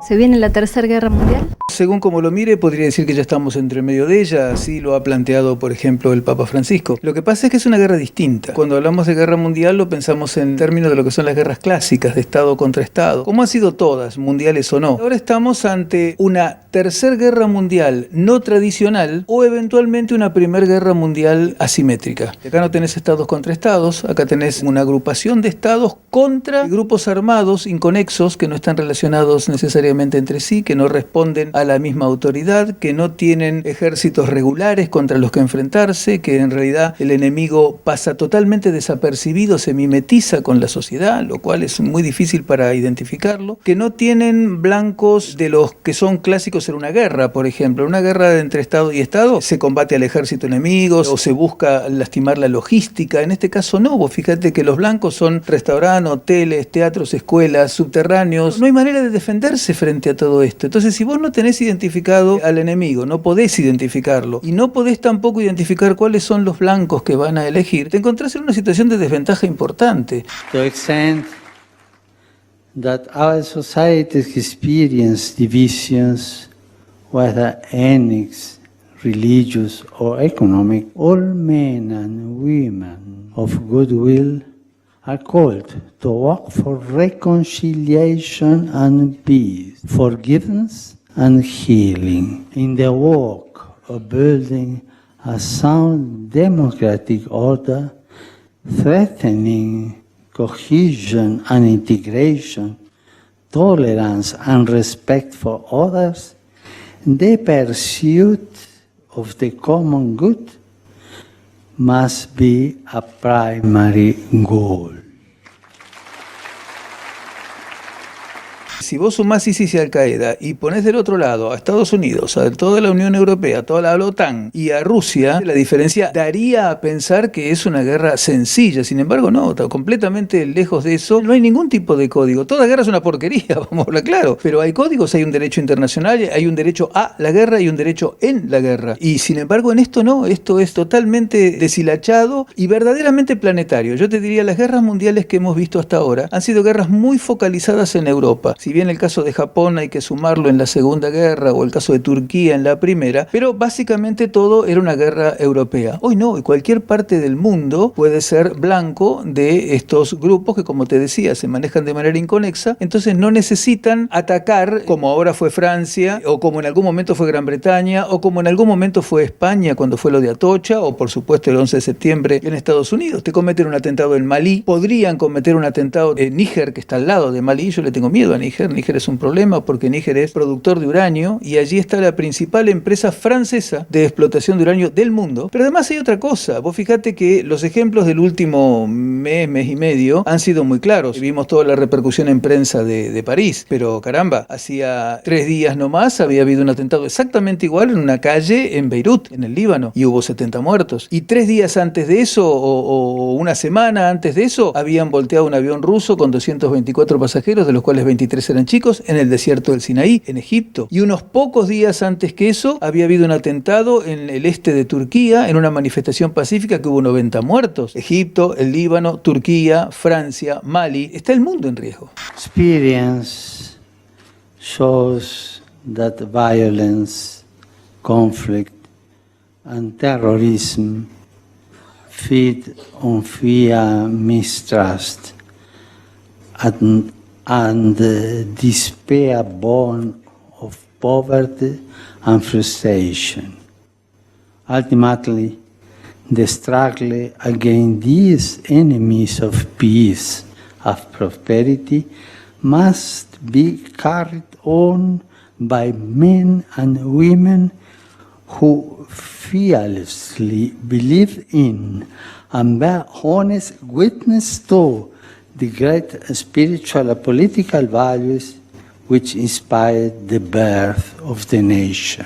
¿Se viene la Tercera Guerra Mundial? Según como lo mire, podría decir que ya estamos entre medio de ella, así lo ha planteado, por ejemplo, el Papa Francisco. Lo que pasa es que es una guerra distinta. Cuando hablamos de guerra mundial lo pensamos en términos de lo que son las guerras clásicas, de Estado contra Estado, como han sido todas, mundiales o no. Ahora estamos ante una tercera guerra mundial no tradicional o eventualmente una primera guerra mundial asimétrica. Acá no tenés estados contra estados, acá tenés una agrupación de estados contra grupos armados inconexos que no están relacionados necesariamente entre sí, que no responden a la misma autoridad, que no tienen ejércitos regulares contra los que enfrentarse, que en realidad el enemigo pasa totalmente desapercibido, se mimetiza con la sociedad, lo cual es muy difícil para identificarlo, que no tienen blancos de los que son clásicos en una guerra, por ejemplo. En una guerra entre Estado y Estado se combate al ejército enemigo o se busca lastimar la logística. En este caso no, vos fíjate que los blancos son restaurantes, hoteles, teatros, escuelas, subterráneos. No hay manera de defenderse frente a todo esto. Entonces, si vos no tenés identificado al enemigo, no podés identificarlo y no podés tampoco identificar cuáles son los blancos que van a elegir, te encontrás en una situación de desventaja importante. To the extent that our societies experience divisions, whether ethnic, religious or economic, all men and women of goodwill are called to work for reconciliation and peace, forgiveness and healing, in the work of building a sound democratic order, strengthening cohesion and integration, tolerance and respect for others, the pursuit of the common good must be a primary goal. Si vos sumás ISIS y Al-Qaeda y ponés del otro lado a Estados Unidos, a toda la Unión Europea, a toda la OTAN y a Rusia, la diferencia daría a pensar que es una guerra sencilla. Sin embargo, no, está completamente lejos de eso. No hay ningún tipo de código. Toda guerra es una porquería, vamos a hablar claro. Pero hay códigos, hay un derecho internacional, hay un derecho a la guerra y un derecho en la guerra. Y sin embargo, en esto no, esto es totalmente deshilachado y verdaderamente planetario. Yo te diría, las guerras mundiales que hemos visto hasta ahora han sido guerras muy focalizadas en Europa. Si bien el caso de Japón hay que sumarlo en la Segunda Guerra o el caso de Turquía en la Primera, pero básicamente todo era una guerra europea. Hoy no, y cualquier parte del mundo puede ser blanco de estos grupos que, como te decía, se manejan de manera inconexa, entonces no necesitan atacar como ahora fue Francia, o como en algún momento fue Gran Bretaña, o como en algún momento fue España cuando fue lo de Atocha, o por supuesto el 11 de septiembre en Estados Unidos. Te cometen un atentado en Malí, podrían cometer un atentado en Níger, que está al lado de Malí. Yo le tengo miedo a Níger. Níger es un problema porque Níger es productor de uranio y allí está la principal empresa francesa de explotación de uranio del mundo. Pero además hay otra cosa. Vos fíjate que los ejemplos del último mes y medio han sido muy claros. Vimos toda la repercusión en prensa de París, pero caramba, hacía 3 días nomás había habido un atentado exactamente igual en una calle en Beirut, en el Líbano, y hubo 70 muertos. Y 3 días antes de eso, o una semana antes de eso, habían volteado un avión ruso con 224 pasajeros, de los cuales 23 eran chicos, en el desierto del Sinaí, en Egipto. Y unos pocos días antes que eso, había habido un atentado en el este de Turquía, en una manifestación pacífica que hubo 90 muertos. Egipto, el Líbano, Turquía, Francia, Mali. Está el mundo en riesgo. Experience shows that violence, conflict, and terrorism feed on fear, mistrust, and despair born of poverty and frustration. Ultimately, the struggle against these enemies of peace, of prosperity, must be carried on by men and women who fearlessly believe in and bear honest witness to the great spiritual and political values which inspired the birth of the nation.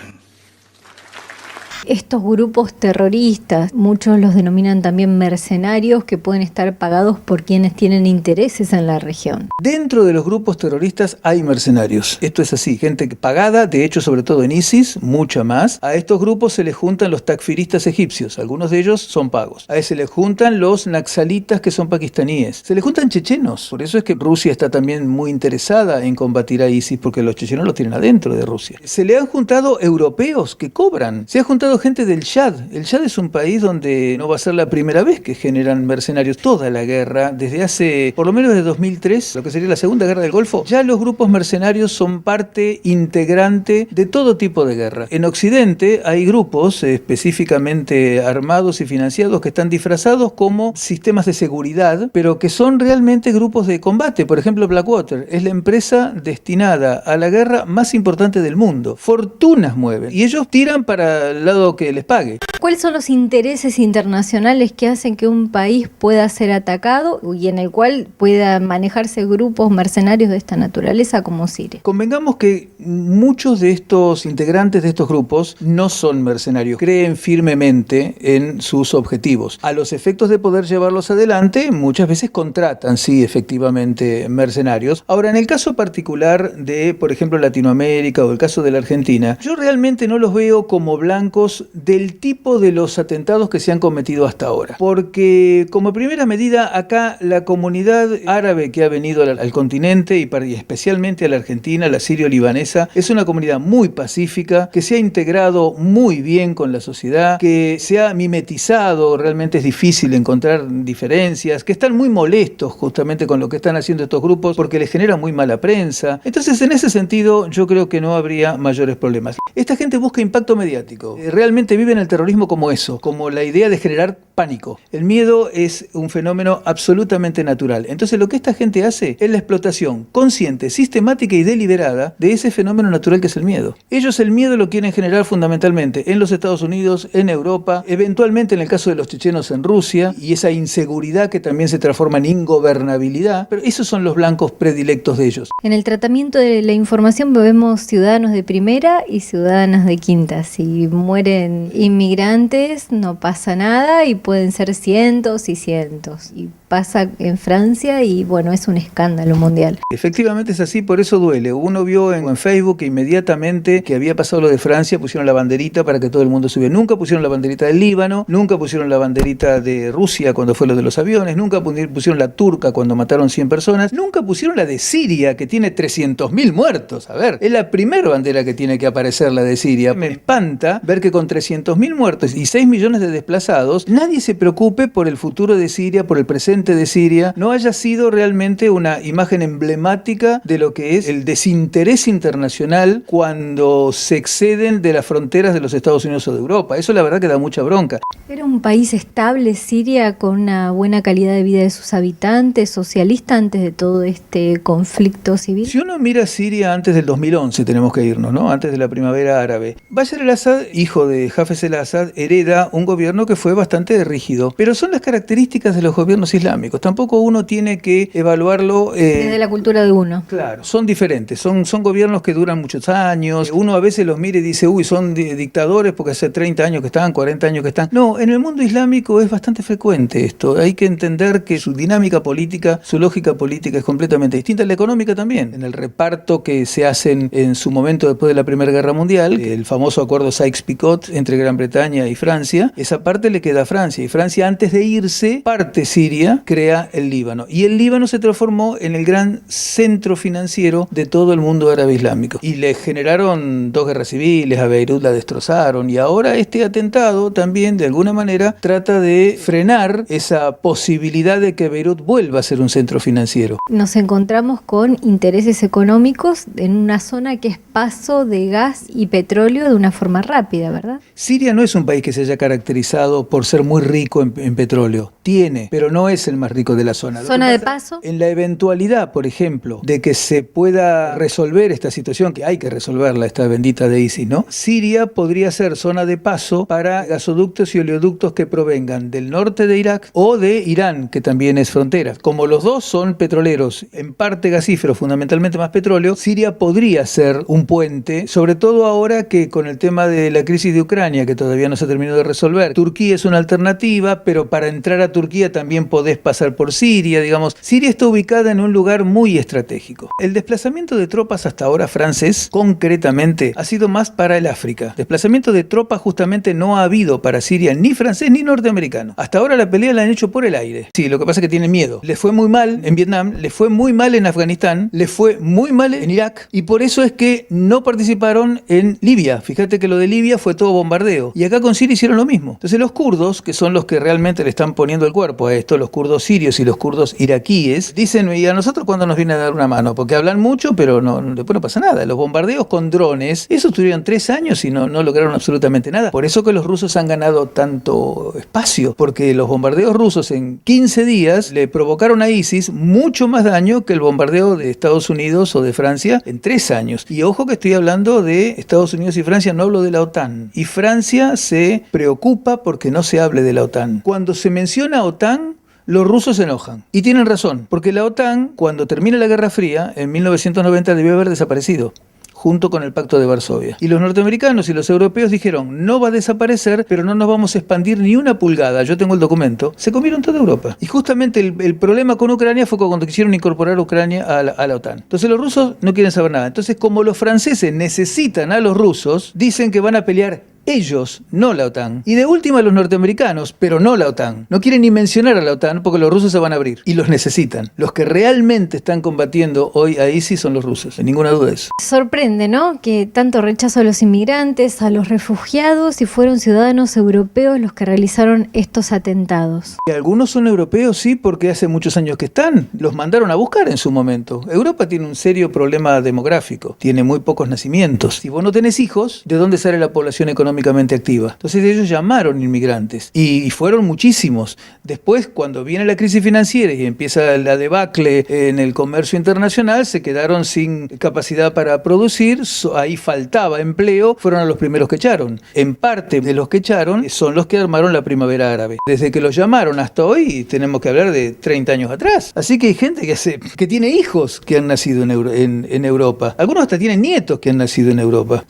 Estos grupos terroristas, muchos los denominan también mercenarios, que pueden estar pagados por quienes tienen intereses en la región. Dentro de los grupos terroristas hay mercenarios. Esto es así, gente pagada, de hecho, sobre todo en ISIS, mucha más. A estos grupos se les juntan los takfiristas egipcios, algunos de ellos son pagos. A ese les juntan los naxalitas, que son pakistaníes. Se les juntan chechenos. Por eso es que Rusia está también muy interesada en combatir a ISIS, porque los chechenos los tienen adentro de Rusia. Se le han juntado europeos que cobran. Se ha juntado gente del Chad. El Chad es un país donde no va a ser la primera vez que generan mercenarios. Toda la guerra, desde hace, por lo menos desde 2003, lo que sería la Segunda Guerra del Golfo, ya los grupos mercenarios son parte integrante de todo tipo de guerra. En Occidente hay grupos específicamente armados y financiados que están disfrazados como sistemas de seguridad, pero que son realmente grupos de combate. Por ejemplo, Blackwater es la empresa destinada a la guerra más importante del mundo. Fortunas mueven y ellos tiran para el lado que les pague. ¿Cuáles son los intereses internacionales que hacen que un país pueda ser atacado y en el cual pueda manejarse grupos mercenarios de esta naturaleza como Siria? Convengamos que muchos de estos integrantes de estos grupos no son mercenarios, creen firmemente en sus objetivos. A los efectos de poder llevarlos adelante, muchas veces contratan, sí, efectivamente, mercenarios. Ahora, en el caso particular de, por ejemplo, Latinoamérica o el caso de la Argentina, yo realmente no los veo como blancos del tipo de los atentados que se han cometido hasta ahora. Porque, como primera medida, acá la comunidad árabe que ha venido al continente y especialmente a la Argentina, la sirio-libanesa, es una comunidad muy pacífica, que se ha integrado muy bien con la sociedad, que se ha mimetizado, realmente es difícil encontrar diferencias, que están muy molestos justamente con lo que están haciendo estos grupos porque les genera muy mala prensa. Entonces, en ese sentido, yo creo que no habría mayores problemas. Esta gente busca impacto mediático. Realmente viven el terrorismo como eso, como la idea de generar pánico. El miedo es un fenómeno absolutamente natural. Entonces, lo que esta gente hace es la explotación consciente, sistemática y deliberada de ese fenómeno natural que es el miedo. Ellos el miedo lo quieren generar fundamentalmente en los Estados Unidos, en Europa, eventualmente en el caso de los chechenos en Rusia, y esa inseguridad que también se transforma en ingobernabilidad, pero esos son los blancos predilectos de ellos. En el tratamiento de la información vemos ciudadanos de primera y ciudadanos de quinta. Si mueren inmigrantes no pasa nada y pueden ser cientos y cientos. Y pasa en Francia y bueno, es un escándalo mundial. Efectivamente es así, por eso duele. Uno vio en Facebook que inmediatamente que había pasado lo de Francia, pusieron la banderita para que todo el mundo subiera. Nunca pusieron la banderita del Líbano, nunca pusieron la banderita de Rusia cuando fue lo de los aviones, nunca pusieron la turca cuando mataron 100 personas, nunca pusieron la de Siria, que tiene 300.000 muertos. A ver, es la primera bandera que tiene que aparecer, la de Siria. Me espanta ver que con 300.000 muertos y 6 millones de desplazados, nadie se preocupe por el futuro de Siria, por el presente de Siria, no haya sido realmente una imagen emblemática de lo que es el desinterés internacional cuando se exceden de las fronteras de los Estados Unidos o de Europa. Eso la verdad que da mucha bronca. ¿Era un país estable Siria con una buena calidad de vida de sus habitantes, socialista antes de todo este conflicto civil? Si uno mira Siria antes del 2011, tenemos que irnos, ¿no? Antes de la primavera árabe. Bashar al-Assad, hijo de Hafez al-Assad, hereda un gobierno que fue bastante rígido, pero son las características de los gobiernos islámicos. Tampoco uno tiene que evaluarlo desde la cultura de uno. Claro, son diferentes, son gobiernos que duran muchos años. Uno a veces los mira y dice, uy, son dictadores porque hace 30 años que están, 40 años que están. No, en el mundo islámico es bastante frecuente esto. Hay que entender que su dinámica política, su lógica política es completamente distinta. La económica también. En el reparto que se hacen en su momento después de la Primera Guerra Mundial, el famoso acuerdo Sykes-Picot entre Gran Bretaña y Francia, esa parte le queda a Francia. Y Francia, antes de irse, parte Siria, crea el Líbano. Y el Líbano se transformó en el gran centro financiero de todo el mundo árabe islámico. Y le generaron 2 guerras civiles, a Beirut la destrozaron, y ahora este atentado también, de alguna manera, trata de frenar esa posibilidad de que Beirut vuelva a ser un centro financiero. Nos encontramos con intereses económicos en una zona que es paso de gas y petróleo de una forma rápida, ¿verdad? Siria no es un país que se haya caracterizado por ser muy rico en petróleo. Tiene, pero no es el más rico de la zona. ¿Zona de paso? En la eventualidad, por ejemplo, de que se pueda resolver esta situación, que hay que resolverla, esta bendita de ISIS, ¿no? Siria podría ser zona de paso para gasoductos y oleoductos que provengan del norte de Irak o de Irán, que también es frontera. Como los dos son petroleros, en parte gasíferos, fundamentalmente más petróleo, Siria podría ser un puente, sobre todo ahora que con el tema de la crisis de Ucrania, que todavía no se terminó de resolver. Turquía es una alternativa, pero para entrar a Turquía también podés pasar por Siria, digamos. Siria está ubicada en un lugar muy estratégico. El desplazamiento de tropas hasta ahora francés, concretamente, ha sido más para el África. Desplazamiento de tropas justamente no ha habido para Siria ni francés ni norteamericano. Hasta ahora la pelea la han hecho por el aire. Sí, lo que pasa es que tienen miedo. Les fue muy mal en Vietnam, les fue muy mal en Afganistán, les fue muy mal en Irak, y por eso es que no participaron en Libia. Fíjate que lo de Libia fue todo bombardeo. Y acá con Siria hicieron lo mismo. Entonces los kurdos, que son los que realmente le están poniendo el cuerpo a esto, los kurdos sirios y los kurdos iraquíes, dicen, ¿y a nosotros cuándo nos viene a dar una mano? Porque hablan mucho, pero después no pasa nada. Los bombardeos con drones, eso tuvieron 3 años y no lograron absolutamente nada. Por eso que los rusos han ganado tanto espacio, porque los bombardeos rusos en 15 días le provocaron a ISIS mucho más daño que el bombardeo de Estados Unidos o de Francia en 3 años. Y ojo que estoy hablando de Estados Unidos y Francia, no hablo de la OTAN. Y Francia se preocupa porque no se hable de la OTAN. Cuando se menciona OTAN, los rusos se enojan. Y tienen razón, porque la OTAN, cuando termina la Guerra Fría, en 1990 debió haber desaparecido, junto con el Pacto de Varsovia. Y los norteamericanos y los europeos dijeron, no va a desaparecer, pero no nos vamos a expandir ni una pulgada. Yo tengo el documento. Se comieron toda Europa. Y justamente el problema con Ucrania fue cuando quisieron incorporar Ucrania a la OTAN. Entonces los rusos no quieren saber nada. Entonces, como los franceses necesitan a los rusos, dicen que van a pelear ellos, no la OTAN. Y de última los norteamericanos, pero no la OTAN. No quieren ni mencionar a la OTAN porque los rusos se van a abrir. Y los necesitan. Los que realmente están combatiendo hoy a ISIS son los rusos. Sin ninguna duda de eso. Sorprende, ¿no? Que tanto rechazo a los inmigrantes, a los refugiados, y fueron ciudadanos europeos los que realizaron estos atentados. Y algunos son europeos, sí, porque hace muchos años que están. Los mandaron a buscar en su momento. Europa tiene un serio problema demográfico. Tiene muy pocos nacimientos. Si vos no tenés hijos, ¿de dónde sale la población económicamente activa? Entonces ellos llamaron inmigrantes y fueron muchísimos. Después, cuando viene la crisis financiera y empieza la debacle en el comercio internacional, se quedaron sin capacidad para producir, ahí faltaba empleo, fueron a los primeros que echaron. En parte de los que echaron son los que armaron la primavera árabe. Desde que los llamaron hasta hoy tenemos que hablar de 30 años atrás. Así que hay gente que tiene hijos que han nacido en Europa. Algunos hasta tienen nietos que han nacido en Europa.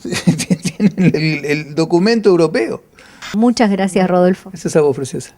Tienen el documento europeo. Muchas gracias, Rodolfo. Gracias a vos, preciosa.